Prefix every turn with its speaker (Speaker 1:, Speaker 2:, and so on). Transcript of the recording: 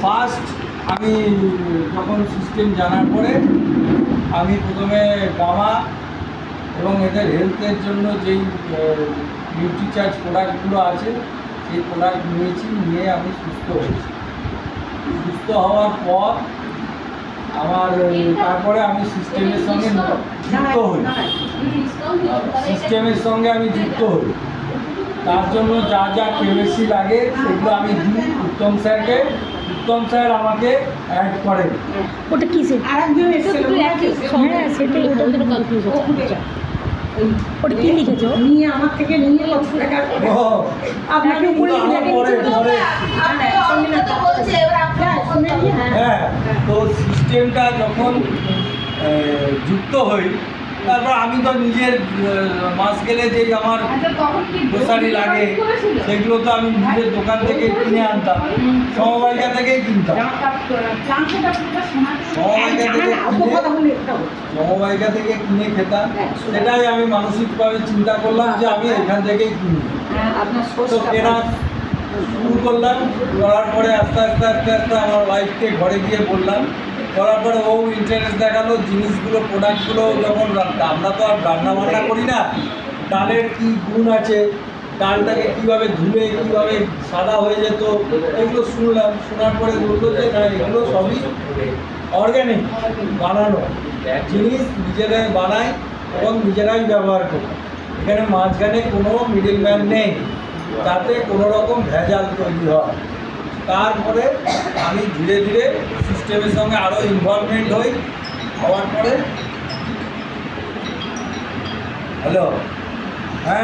Speaker 1: First আমি যখন system জানার পরে আমি প্রথমে গামা এবং এদের হেলথের জন্য যেই নিউট্রিচার্জ প্রোডাক্টগুলো আছে সেই প্রোডাক্ট নিয়ে আমি সুস্থ হয়েছি। সুস্থ হওয়ার পর আমার তারপরে আমি সিস্টেমের সঙ্গে যুক্ত হই। তার জন্য যা যা কেওয়াইসি লাগে সেগুলো আমি দিই উত্তম স্যারকে। উত্তম স্যার আমাকে অ্যাড করেন।
Speaker 2: ওটা কি আরেকজন এসেছিল, হ্যাঁ সেটাই, ওটা তো কনফিউজ হচ্ছে। ওটা কি লিখেছো? নিয়ে আমার থেকে নিয়ে কত টাকা আপনাকে উপরে
Speaker 1: হ্যাঁ, তো সিস্টেমটা যখন যুক্ত হই তারপর আমি তো নিজের মাস গেলে যেই আমার গ্রোসারি লাগে সেগুলো তো আমি নিজের দোকান থেকে কিনে আনতাম, সমবায়িকা থেকেই কিনতাম। সমবায়িকা থেকে কিনে খেতাম। সেটাই আমি মানসিকভাবে চিন্তা করলাম যে আমি এখান থেকেই কিনি। তো কেনা শুরু করলাম, করার পরে আস্তে আস্তে আমার ওয়াইফকে ঘরে গিয়ে বললাম। করার পরে ও ইন্টারেস্ট দেখালো জিনিসগুলো, প্রোডাক্টগুলো যখন আমরা তো আর রান্না বান্না করি না, ডালের কী গুণ আছে, ডালটাকে কীভাবে ধুলে কীভাবে সাদা হয়ে যেত, এগুলো শুনলাম। শোনার পরে বললো যে না, এগুলো সবই অর্গ্যানিক বানানো জিনিস, নিজেরাই বানাই এবং নিজেরাই ব্যবহার করি। এখানে মাঝখানে কোনো মিডল ম্যান নেই যাতে কোনো রকম ভেজাল তৈরি হয়। তারপরে আমি ধীরে ধীরে সিস্টেমের সঙ্গে আরও ইনভলভমেন্ট হই। হওয়ার পরে হ্যালো